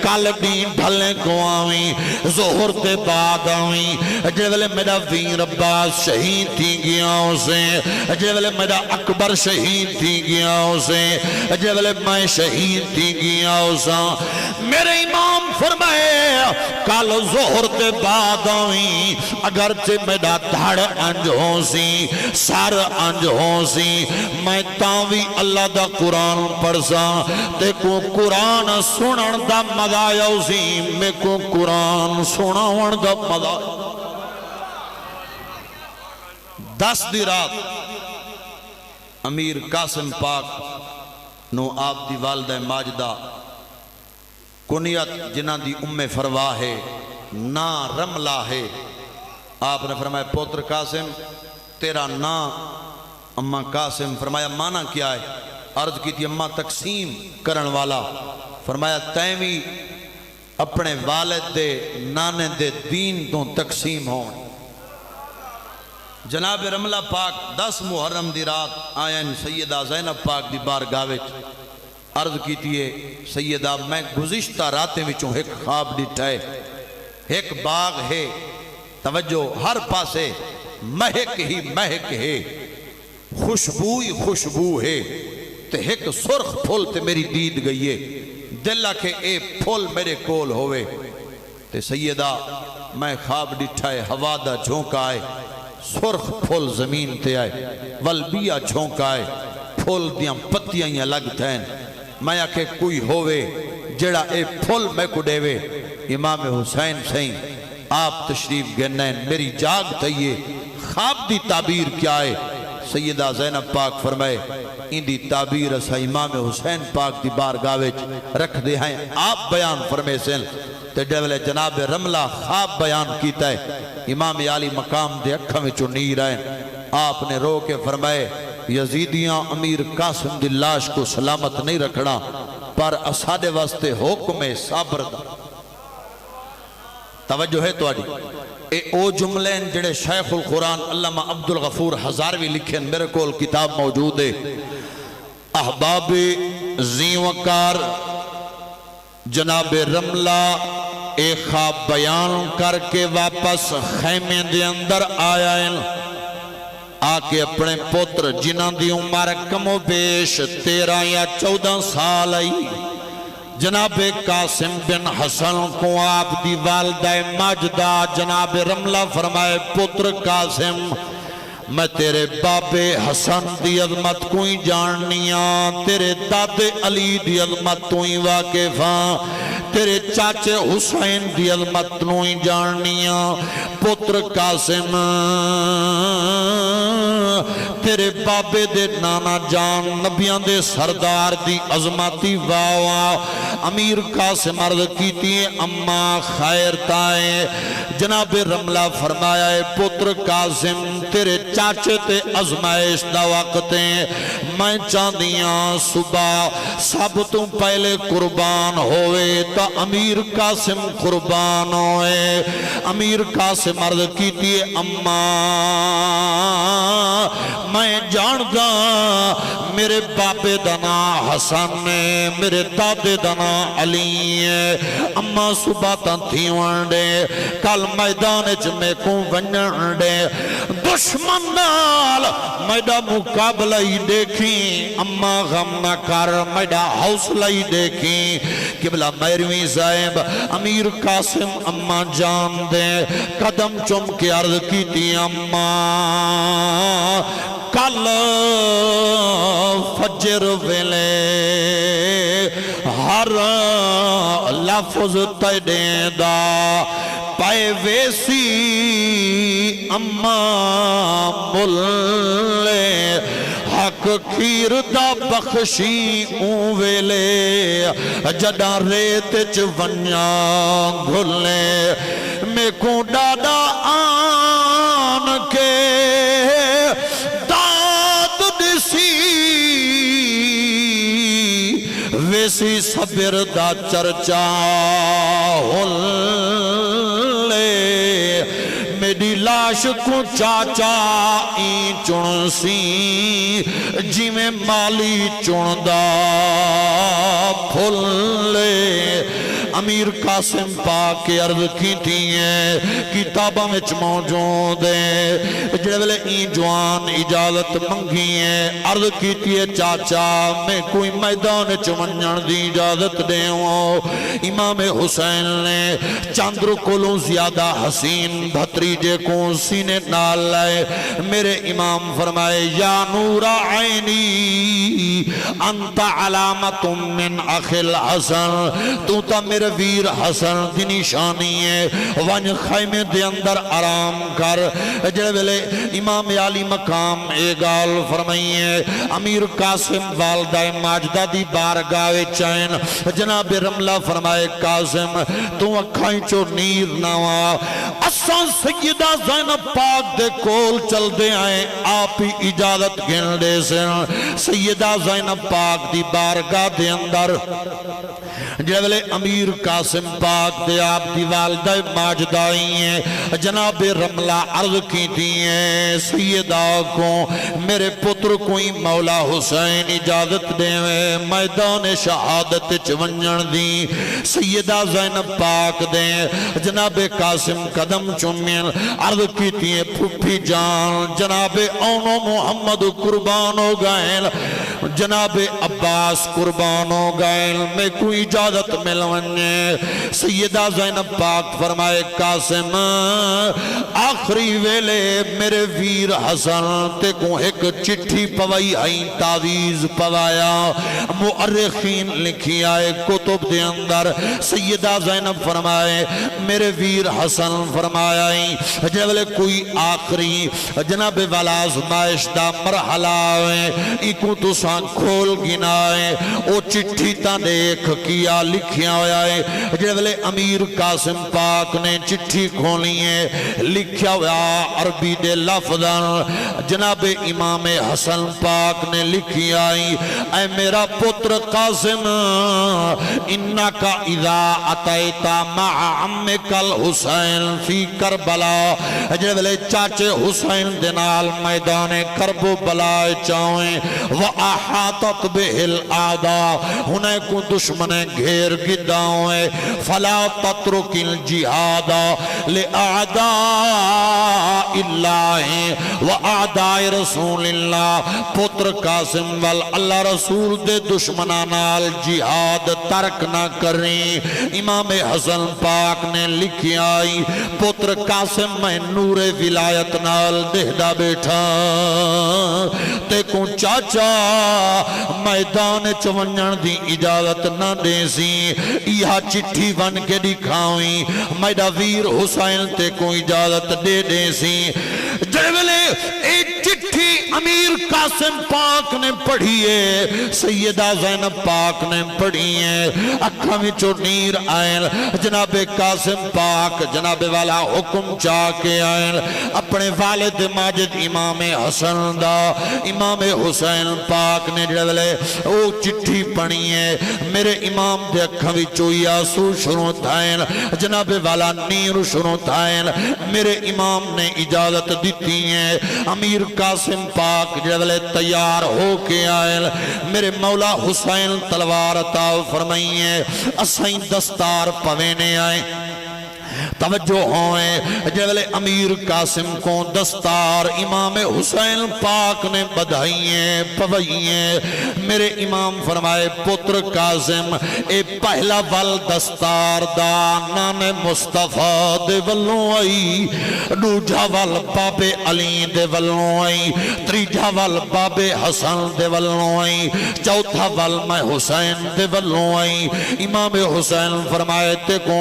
کال دین ڈھلے کو آویں ظہر دے بعد آویں، جیولے میرا ویر عباس شہید تھی گیا اسے، جیولے میرا اکبر شہید تھی گیا اسے، جیولے میں شہید تھی گیا اسا، میرے امام فرمائے کال ظہر دے بعد آویں اگرچہ میرا دھڑ انج ہو سی سار انج ہو سی میں تاوی اللہ دا قرآن پڑھسا تے کو قرآن سنن دا مزہ سی میں کو قرآن سناون دا مزہ 10 دی رات امیر قاسم پاک نو آپ دی والدہ ماجدہ کنیت جنہ دی ام فروا ہے نا رملہ ہے، آپ نے فرمایا پوتر قاسم تیرا نا اماں قاسم، فرمایا مانا کیا ہے، عرض کی تھی اماں تقسیم کرن والا، فرمایا تیمی اپنے والد دے نانے دے دین تو تقسیم ہون، جناب رملہ پاک 10 محرم دی رات آئین سیدہ زینب پاک دی بارگاہ وچ عرض کی تھی سیدہ میں گزشتہ راتیں وچوں ایک خواب ڈٹھا ہے، ایک باغ ہے توجہ ہر پاسے مہک ہی مہک ہے خوشبوئی خوشبو ہے تے ایک سرخ پھول تے میری دید گئی ہے، دل آکھے اے پھول میرے کول ہوئے تے سیدہ میں خواب ڈٹھا ہے ہوا دا جھونکا آئے سرخ پھول زمین تے آئے والبیا جھونکا آئے پھول دیاں پتیاں ہی الگ تھین، میں آکھے کوئی ہوئے جڑا اے پھول میں کو دیوے، امام حسین سہیں آپ تشریف گنین میری جاگ تھئیے خواب دی تعبیر کیا ہے، سیدہ زینب پاک فرمائے ان دی تعبیر اسا امام حسین پاک دی بارگاہ وچ رکھ دے ہیں، آپ بیان فرمے سن تے ڈیولے جناب رملہ خواب بیان کیتا ہے، امام علی مقام دے اکھا میں چو نیر آئیں، آپ نے رو کے فرمائے یزیدیاں امیر قاسم دی لاش کو سلامت نہیں رکھنا پر اسادے واسطے حکم صبر دا، توجہ ہے تو آڈی اے او جملین جڑے شیخ القرآن علامہ عبدالغفور ہزاروی لکھیں میرے کول کتاب موجود ہے، احباب زیوکار جناب رملہ ایک خواب بیان کر کے واپس خیمے دے اندر آیا ہے، آکے اپنے پتر جنہاں دی عمر کم و بیش 13 یا 14 سال آئی جناب قاسم بن حسن کو آپ دی والدہ ماجدہ جناب رملہ فرمائے پتر قاسم میں تیرے بابے حسن دی عظمت کوئی جاننیاں تیرے دادے علی دی عظمت توئی واقفاں تیرے چاچے حسین دی عظمت نوئی جاننیاں پتر قاسم تیرے بابے دے نانا جان نبیان دے سردار دی عظمتی واوا امیر قاسم عرض کیتی ہے اماں خیر تائیں جناب رملہ فرمایا ہے پتر قاسم تیرے چاچے تے ازمائش دا وقتیں میں چاندیاں صبح سب تم پہلے قربان ہوئے تا امیر قاسم قربان ہوئے امیر قاسم عرض کیتی ہے اماں میں جاندہ میرے باپے دنا حسن ہے میرے دادے دنا علی ہے اماں صبح تھی وانڈے کل میدانچ میں کو ونڈے دشمن نال میڈا مقابلہ ہی دیکھیں اماں غم نہ کر میڈا حوصلہ ہی دیکھیں قبلہ میروی صاحب امیر قاسم اماں جان دے قدم چم کے عرض کی تھی اماں کل فجر ویلے ہر لفظ تیڈیں دا پائے ویسی اماں ملے حق کھیر دا بخشی اون ویلے جڑا ریت چونیا گھلے میں کو ڈاڈا آن کے داد دسی ویسی صبر دا چرچا ہلے میری لاش کو چاچا این چون سی جی میں مالی چون دا پھلے امیر قاسم پاک کے عرض کی تھی ہیں کتابہ میں موجود ہیں جڑے ویلے این جوان اجازت منگی ہیں عرض کی تھی ہے چاچا میں کوئی میدان چمنجن دی اجازت دے ہوں امام حسین نے چاندر کولوں زیادہ حسین بھتریجے کو سینے نال لائے میرے امام فرمائے یا نور عینی انت علامت من اخل حسن تو تا میرے ویر حسن دی نشانی ہے ونج خیمے دے اندر آرام کر جڑے ویلے امام عالی مقام اے گال فرمائیے امیر قاسم والدہ ماجدہ دی بارگاہ چین جناب رملہ فرمائے قاسم تو اکھائیں چو نیر نوا اساں سیدہ زینب پاک دے کول چل دے آئیں آپ ہی اجازت گن دے سے سیدہ زینب پاک دی بارگاہ دے اندر جلے امیر قاسم پاک دے آپ دی والدہ ماجدہ ہیں جناب رملہ عرض کی تھی ہیں سیدہ کو میرے پتر کوئی مولا حسین اجازت دے میدان شہادت چونجن دی سیدہ زینب پاک دے جناب قاسم قدم چمین عرض کی تھی ہیں پھپی جان جناب اونو محمد قربان ہو گئے جناب عباس قربان ہو گئے میں کوئی اجازت ملونے سیدہ زینب پاک فرمائے قاسم آخری ویلے میرے ویر حسن تے کو ایک چٹھی پوائی آئیں تعویز پوایا مؤرخین لکھی آئے کتب دے اندر سیدہ زینب فرمائے میرے ویر حسن فرمایا جبلے کوئی آخری جناب والا آزمائش دا مرحلہ ہے ایکو تو سان کھول گنائے او چٹھی تا دیکھ کیا لکھیا ہویا ہے جبلے امیر قاسم پاک نے چٹھی کھولی ہے لکھیا ہویا عربی دے لفظاں جناب امام حسن پاک نے لکھیا ہے اے میرا پتر قاسم انکا اذا اتیتا مع عمک الحسین فی کربلا جبلے چاچے حسین دنال میدان کرب و بلائے چاہیں وَأَحَاطَتْ بِهِ الْآدَى ہنے کو دشمن گھیر گداؤں فَلَا تَتْرُكِ الْجِهَادَ لِأَعْدَاءِ اللہ و اعداء رسول اللہ، پتر قاسم وال اللہ رسول دے دشمنان نال جہاد ترک نہ کریں۔ امام حسن پاک نے لکھی آئی پتر قاسم میں نور ولایت نال دہدا بیٹھا تے کو چاچا میدان چونجن دی اجازت نہ دے سی، یہ چٹھی بن کے دکھاویں میڈا ویر حسین تے کو اجازت دے دے سی۔ جڑولے ایک چٹھی امیر قاسم پاک نے پڑھی ہے، سیدہ زینب پاک نے پڑھی ہے، اکھاں وچوں نیر آئیں، جناب قاسم پاک جناب والا حکم چاہ کے آئیں اپنے والد ماجد امام حسن دا، امام حسین پاک نے جڑولے او چٹھی پڑھی ہے، میرے امام دے اکھاں وچوں آنسو شروع تھائیں، جناب والا نیر شروع تھائیں، میرے امام نے اجازت دیتی ہے، امیر قاسم پاک جڑولے تیار ہو کے آئیں، میرے مولا حسین تلوار عطا فرمائیے، اسائیں دستار پوینے آئیں، توجہ ہوئے جلے امیر قاسم کو دستار امام حسین پاک نے بدھائییں پوئییں، میرے امام فرمائے پتر قاسم اے پہلا ول دستار دا نان مصطفیٰ دے ولوں آئی، دوجا ول باب علی دے ولوں آئی، تریجا ول باب حسن دے ولوں آئی، چوتھا ول میں حسین دے ولوں آئی۔ امام حسین فرمائے تے کو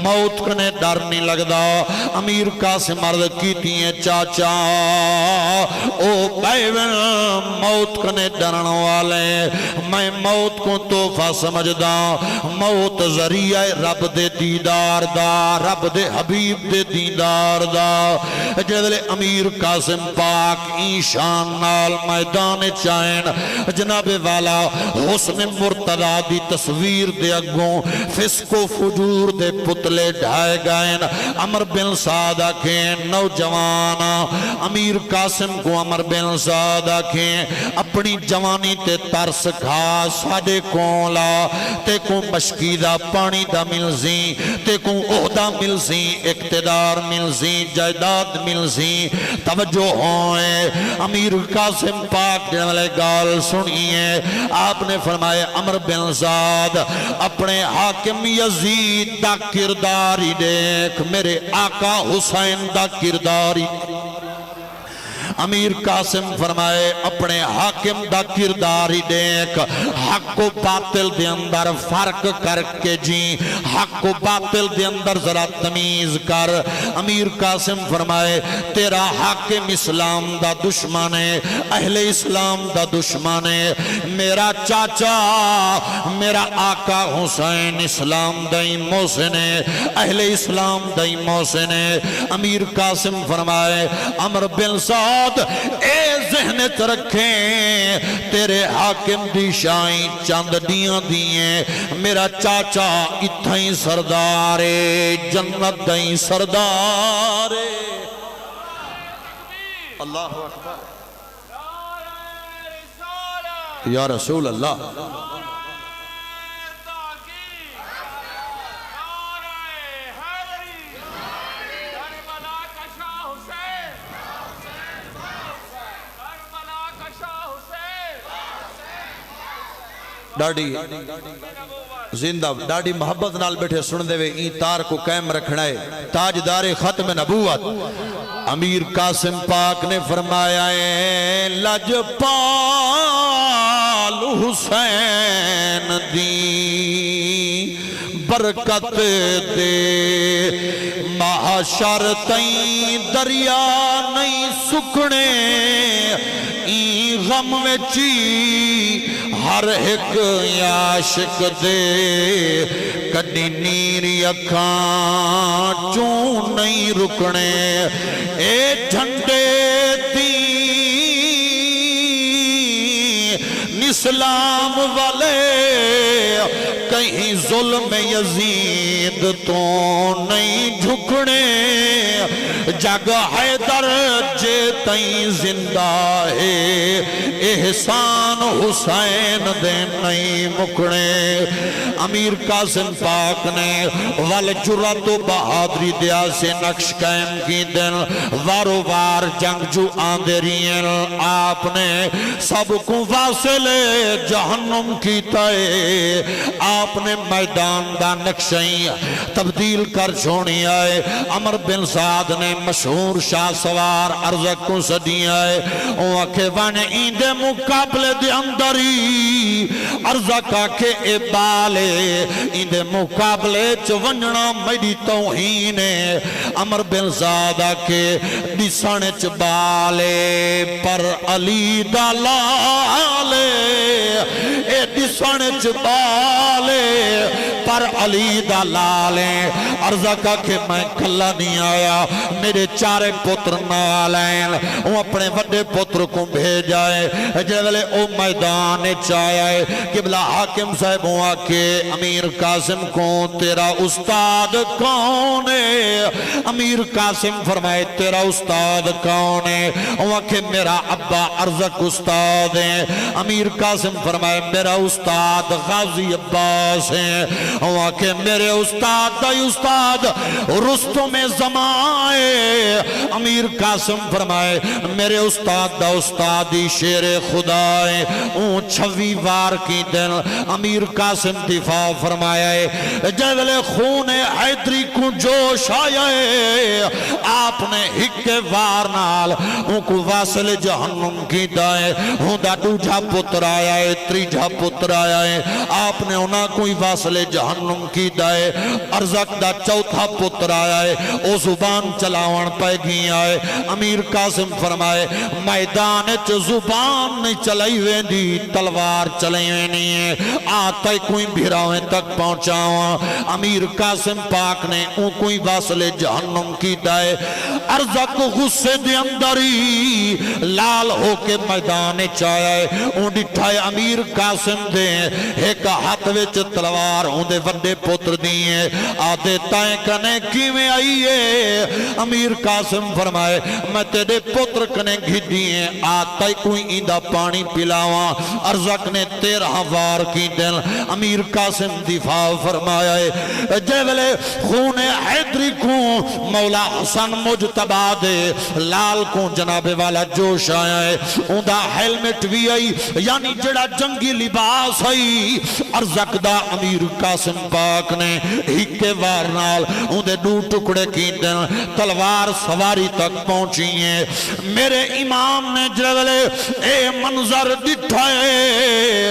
موت کنے ڈر نہیں لگدا، امیر قاسم عرض کیتی ہیں چاچا او بیون موت کنے ڈرن والے، میں موت کو تحفہ سمجھدا، موت ذریعہ رب دے دیدار دا، رب دے حبیب دے دیدار دا۔ جدلے امیر قاسم پاک ایشان نال میدان چائن جناب والا حسن مرتضی دی تصویر دے اگوں فسق و فجور دے پتلے ڈھائے گئے، عمر بن سعد آکھیں نوجوان، امیر قاسم کو عمر بن سعد آکھیں اپنی جوانی تے ترس کھا ساڑے کولا، تے کو مشکیدہ پانی دا ملزی، تے کو عہدہ ملزی، اقتدار ملزی، جائیداد ملزی، توجہ ہوئے امیر قاسم پاک جنوالے گال سنیے، آپ نے فرمائے عمر بن سعد اپنے حاکم یزید دا کرداری دیکھ، میرے آقا حسین دا کرداری، امیر قاسم فرمائے اپنے حاکم دا کرداری دیکھ، حق و باطل دے اندر فرق کر کے جی، حق و باطل دے اندر ذرا تمیز کر۔ امیر قاسم فرمائے تیرا حاکم اسلام دا دشمن ہے، اہل اسلام دا دشمن ہے، میرا چاچا میرا آقا حسین اسلام دائی محسن ہے، اہل اسلام دائی محسن ہے۔ امیر قاسم فرمائے عمر بن سعد اے ذہنت رکھیں تیرے حاکم دی شائیں چند دیاں دیئیں، میرا چاچا اتھائیں سردارے جنت دائیں سردارے۔ اللہ اکبر یا رسول اللہ۔ ڈاڑی زندہ ڈاڑی محبت نال بیٹھے سن دے وے این تار کو قائم رکھنا ہے، تاجدار ختم نبوت امیر قاسم پاک نے فرمایا ہے لجپال حسین دی برکت دے، محشر تائیں دریا نہیں سکنے، این غم وچی ہر ایک عاشق دے، کدی نیری اکھاں چون نہیں رکنے، اے جھنڈے اسلام والے کہیں ظلم یزید تو نہیں جھکنے، جگ حیدر جے تائیں زندہ ہے، احسان حسین دے نہیں مکنے امیر قاسم پاک نے ول جرات و بہادری دیا سے نقش قائم کی دن وارو وار جنگ جو آندے رہیں آپ نے سب کو واصل جہنم کی تائے آپ نے میدان دا نقشیں تبدیل کر چھوڑی آئے عمر بن سعد نے مشہور شاہ سوار ارزق کو سدی آئے وکھے وانے ایندے مقابلے دے اندری ارزق آکے ابالے ایندے مقابلے چونجنا میری توہین عمر بن سعد آکے ڈسانے چبالے پر علی دلالے اے ڈسانے چبالے پر علی دلالے ارزقہ کہ میں کھلا نہیں آیا میرے چارے پتر نالین وہ اپنے وڈے پتر کو بھیجائے جیلے او میدان چاہے قبلہ حاکم صاحب ہوا کہ امیر قاسم کو تیرا استاد کون ہے امیر قاسم فرمائے تیرا استاد کون ہے وہ کہ میرا ابا ارزق استاد ہے امیر قاسم فرمائے میرا استاد غازی عباس ہے وہ کہ میرے استاد دا استاد رستم زمائے امیر قاسم فرمائے میرے استاد دا استادی شیر خدا ہے اون 26 وار کی دن امیر قاسم دفاع فرمایا ہے جیلے خون حیدری کو جوش آیا ہے آپ نے ہکے وار نال ان کو واصل جہنم کی دائیں ہوں دا دوجہ پتر آیا ہے تریجہ پتر آیا ہے آپ نے انہاں کوئی واصل جہنم کی دائیں ارزق دا چوتھا پتر آیا ہے او زبان چلاوان پہ گئی آئے امیر قاسم فرمائے میدان چ زبان نہیں چلائی ہوئے دی تلوار چلائی ہوئے نہیں ہے آتا ہی کوئی بھیراویں تک پہنچاواں امیر قاسم پاک نے ان کوئی واصل جہنم کی دائے ارزق غصے دے اندری لال ہو کے میدان چاہے ان ڈٹھائے امیر قاسم دے ایک ہاتھ وچ تلوار ان دے وڈے پتر دیئے آدھے تائیں کنے کیویں آئیے امیر قاسم فرمائے میں تیرے پتر کنے گھی دیئے آتا ہی کوئی ایندہ پانی پلاواں ارزق نے 13 وار کی دن امیر قاسم دفاع فرمایا ہے جیولے خون حیدری کو مولا حسن مجتبہ دے لال کو جناب والا جوش آیا ہے اندہ ہیلمٹ بھی آئی یعنی جڑا جنگی لباس آئی ارزق دا امیر قاسم پاک نے ہکے وارنال اندھے دو ٹکڑے کی دن تلوار سواری تک پہنچی ہیں میرے امام نے جلے اے منظر دٹھائے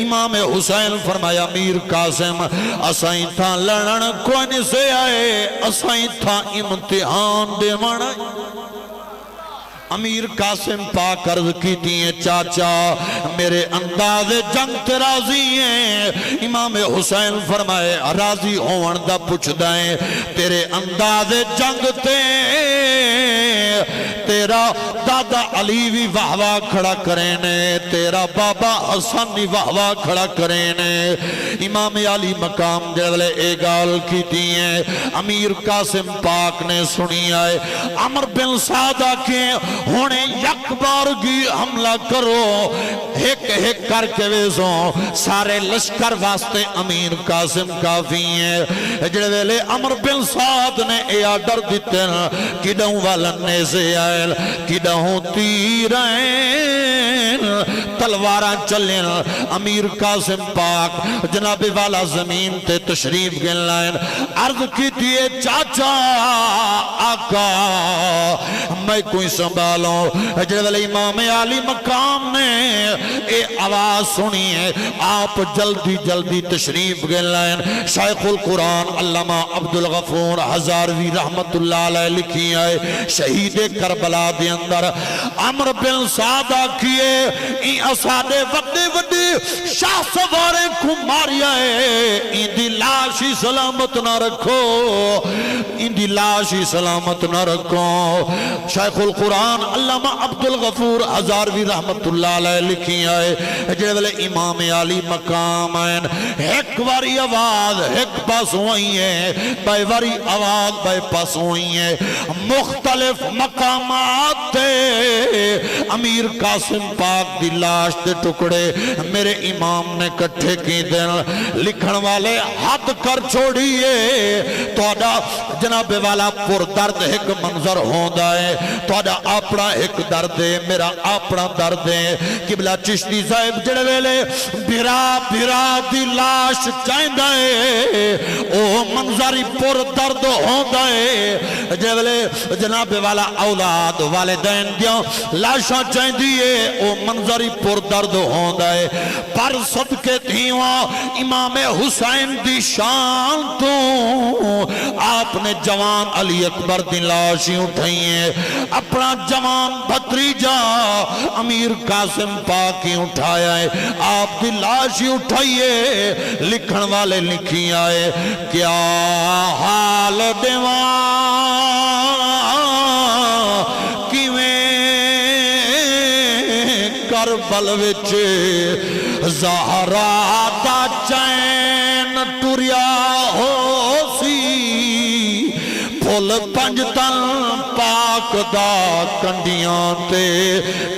امام حسین فرمایا امیر قاسم اسائیں تھا لڑن کوئی سے آئے اسائیں تھا امتحان دے مانا امیر قاسم پاک عرض کی دیئے چاچا میرے انداز جنگ تے راضی ہیں امام حسین فرمائے راضی ہون دا پوچھ دائیں تیرے انداز جنگ تے تیرا دادا علی بھی واہ کھڑا کرینے تیرا بابا حسن بھی واہ کھڑا کرینے امام علی مقام جلے ایگال کی دیئے امیر قاسم پاک نے سنی آئے عمر بن سعدہ کے ہونے یک بار کی حملہ کرو ایک ایک کر کے ویزوں سارے لشکر واسطے امیر قاسم کافی ہیں جڑے ویلے عمر بن سعد نے اے آڈر دیتے ہیں کدہوں والنے سے آئل کدہوں تیرین تلوارہ چلین امیر قاسم پاک جناب والا زمین تے تشریف گن لائن عرض کی دیئے چاچا آقا میں کوئی سنبھالوں جلوہ امام علی مقام نے اے آواز سنی ہے آپ جلدی جلدی تشریف گن لائن شیخ القرآن علامہ عبدالغفور ہزاروی رحمت اللہ علیہ لکھی آئے شہید کربلا دے اندر عمر بن سعدہ کیے این اسادے وڈے وڈے شاہ سوارے کو ماریا ہے این دی لاشی سلامت نہ رکھو ان دی لاشی سلامت نہ رکھو شیخ القرآن علامہ عبدالغفور ہزاروی رحمت اللہ علیہ لکھی آئے جیولے امام علی مقام آئین ایک واری آواز ایک پاس ہوئی ہے بے واری آواز بے پاس ہوئی ہے مختلف مقامات تے امیر قاسم پاک دی لاش دے ٹکڑے میرے امام نے کٹھے کی دن لکھن والے حد کر چھوڑیے توڑا جناب والا پر درد ایک منظر ہوندہ ہے توڑا اپنا ایک درد ہے میرا اپنا درد ہے قبلہ چشتی صاحب جڑے ویلے بھرا بھرا دی لاش چاہندہ ہے او منظری پر درد ہوندہ ہے جڑے ویلے جناب والا اولاد والدین دیاں لاشاں چاہندی ہے او منظری پر درد ہوندہ ہے پر صدقے تھیواں امام حسین دی شان تو آپ نے جوان علی اکبر دی لاشی اٹھائیے اپنا جوان بھتریجا امیر قاسم پاکی اٹھایا ہے آپ دی لاشی اٹھائیے لکھن والے لکھی آئے کیا حال دیوان کربل وچ زہرا دا چین ٹریا ہو سی پھل پنجتن پاک دا کنڈیاں تے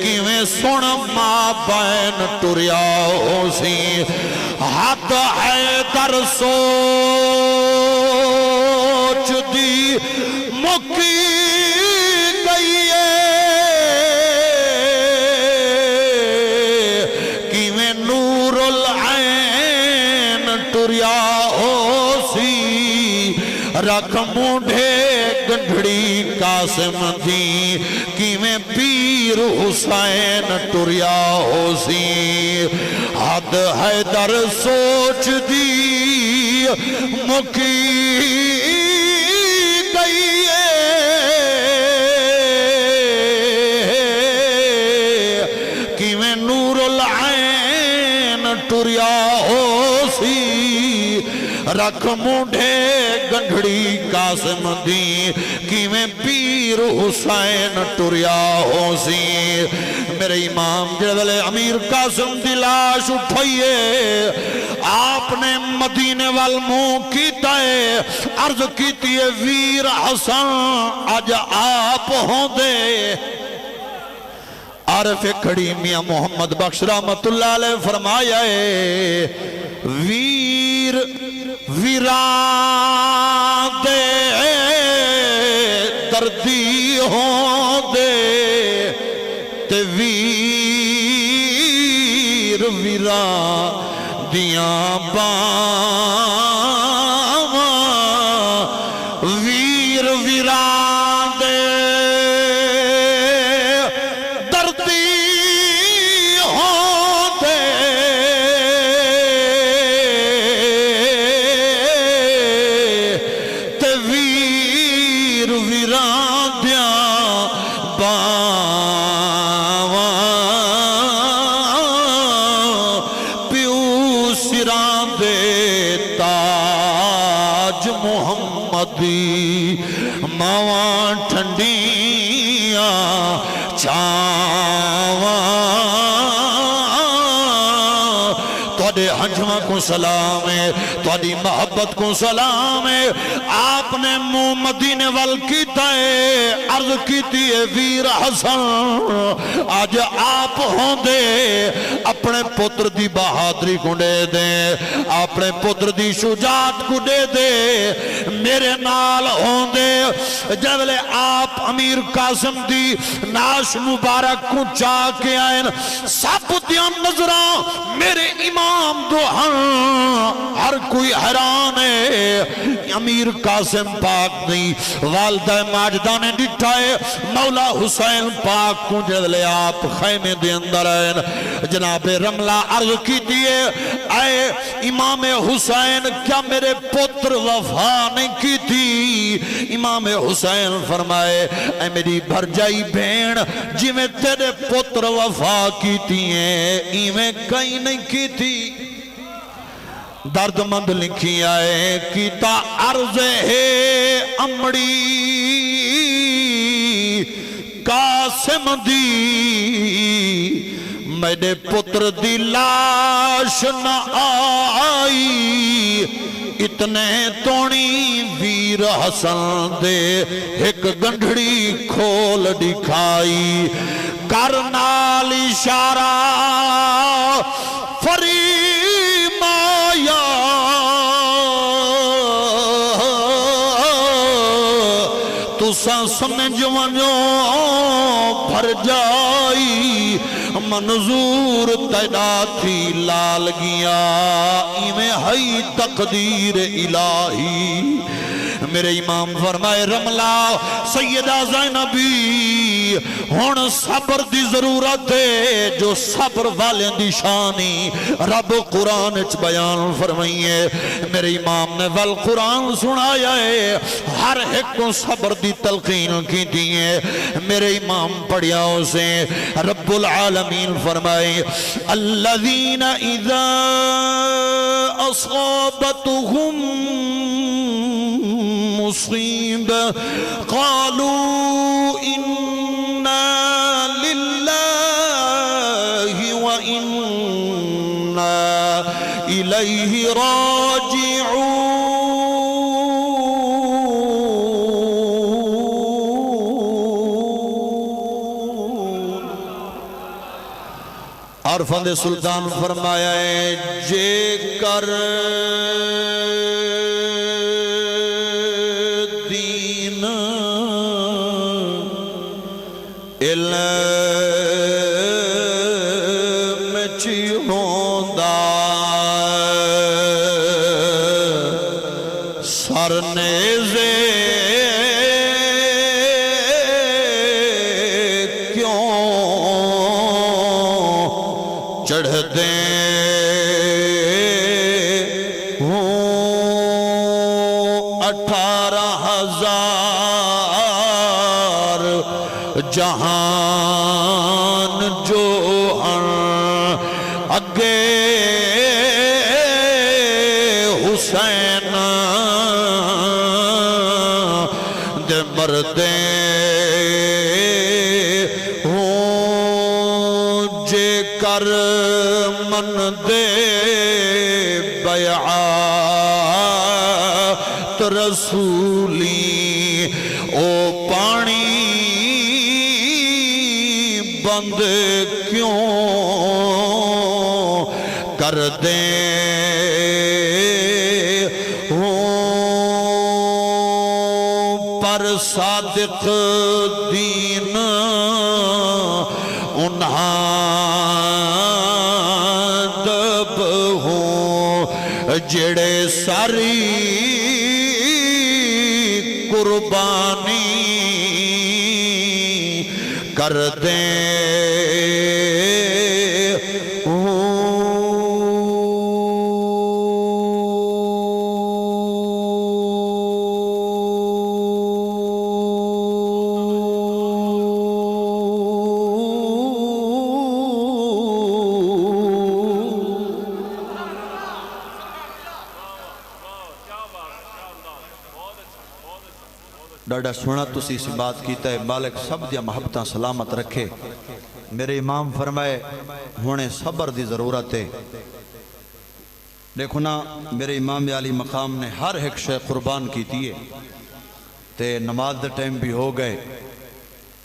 کیویں سن ماں بین ٹریا ہو سی حد ہے در سوچ دی مکی رکھ مونڈے گنڈھڑی قاسم دی کیویں پیر حسین ٹریا ہو سی حد ہے در سوچ دی مکی گئی کیویں نور العین ٹریا ہو سی رکھ مونڈے گنڈھڑی قاسم دی کیویں پیر حسین ٹریا ہو سی میرے امام جڑے امیر قاسم دی لاش اٹھائیے آپ نے مدینے والموں کیتا ہے عرض کیتی ہے ویر حسن آج آپ ہوں دے عارف کھڑی میاں محمد بخش رحمت اللہ علیہ فرمایا ہے ویر ویران دے دردی ہوں دے تے ویر ویران دیاں باواں ویر ویران دے دردی ہوں دے ماواں ٹھنڈیاں چاواں تواڈے ہنجواں کو سلام ہے تواڈی محبت کو سلام ہے آپ نے منہ مدینے وال کیتا ہے عرض کیتی ہے ویر حسن آج آپ ہوں دے اپنے پتر دی بہادری کو دے دے اپنے پتر دی شجاعت کو دے دے میرے نال ہوں دے جبلے آپ امیر قاسم دی ناش مبارک کو چاہ کے آئیں سب دیاں نظران میرے امام دو ہر کوئی حیران ہے امیر قاسم پاک نہیں والدہ ماجدہ نے ڈٹھائے مولا حسین پاک کو جلے آپ خیمے دے اندر آئیں جناب رملہ عرض کی دیئے اے امام حسین کیا میرے پتر وفا نہیں کی تھی امام حسین فرمائے اے میری بھر جائی بین جی میں تیرے پتر وفا کی تھی ہیں ایویں کہیں نہیں کی تھی درد مند لکھی آئے کیتا عرض ہے امڑی قاسم دی میرے پتر دی لاش نہ آئی اتنے تونی ویر حسن دے ایک گنڈھڑی کھول دکھائی کرنال اشارہ فریمایا تساں سمجھ ونجو بھر جائی منظور تیدا تھی لال گیا ایویں ہئی تقدیر الہی میرے امام فرمائے رملا سیدہ زینبی ہون صبر دی ضرورت ہے جو صبر والے دی شانی رب قرآن اچ بیان فرمائیے میرے امام نے والقرآن سنایا ہے ہر ایک کو صبر دی تلقین کی دیئے میرے امام پڑھیا اسے رب العالمین فرمائے الذین اذا اصابتهم مصیبہ قالوا انا للہ وانا الیہ راجعون عرفان سلطان فرمایا ہے جے کر سرنیزے کیوں چڑھ دیں ہوں 18,000 جہان جو اگے حسین دے مردیں ہوں جے کر من دے بیعات رسولی او پانی بند کیوں کر دیں پر صادق دین انہاں دب ہوں جڑے ساری قربانی کر دیں ڈاڈا سونا تسی سی بات کیتا ہے مالک سب دیا محبتاں سلامت رکھے میرے امام فرمائے ہونے صبر دی ضرورت ہے دیکھو نا میرے امام علی مقام نے ہر ایک شے قربان کی دیئے تے نماز دے ٹائم بھی ہو گئے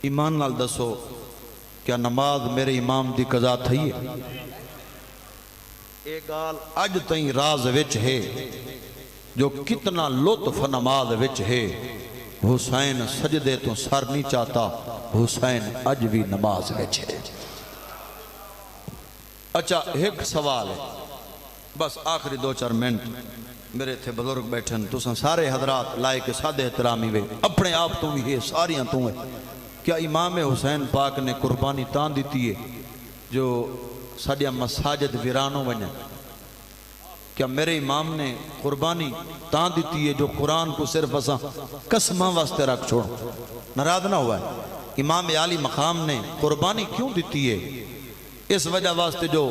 ایمان نال دسو کیا نماز میرے امام دی قضا تھی ہے ایک گال اج تائیں راز وچ ہے جو کتنا لطف نماز وچ ہے حسین سجدے تو سر نہیں چاہتا حسین اج بھی نماز وچ ہے اچھا ایک سوال ہے بس آخری 2-4 منٹ میرے تھے بزرگ بیٹھن تو سارے حضرات لائے کے سادے احترامی وے اپنے آپ تو بھی ہے ساریاں تو ہیں کیا امام حسین پاک نے قربانی تان دیتی ہے جو ساڑیاں مساجد ویرانوں بنیں کیا میرے امام نے قربانی تان دیتی ہے جو قرآن کو صرف اساں قسمہ واسطے رکھ چھوڑ ناراض نہ ہوا ہے امام علی مقام نے قربانی کیوں دیتی ہے اس وجہ واسطے جو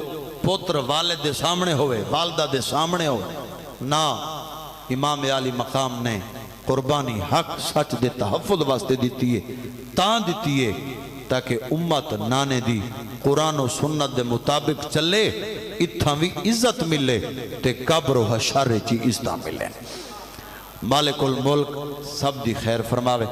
پوتر والد دے سامنے ہوئے والدہ دے سامنے ہوئے نا امام علی مقام نے قربانی حق سچ دے تحفظ واسطے دیتی ہے تان دیتی ہے تاکہ امت نانے دی قرآن و سنت دے مطابق چلے اتھاں بھی عزت ملے تے قبر و حشر چی عزت ملے مالک الملک سب دی خیر فرماوے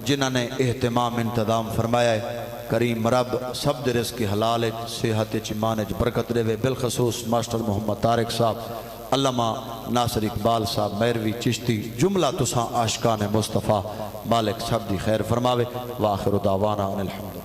جنہاں نے اہتمام انتظام فرمایا ہے کریم رب سب دے رزق حلال صحت ایمان برکت دے بالخصوص ماسٹر محمد طارق صاحب علامہ ناصر اقبال صاحب میروی چشتی جملہ تساں عاشقان مصطفیٰ مالک سب دی خیر فرماوے وآخر دعوانا الحمد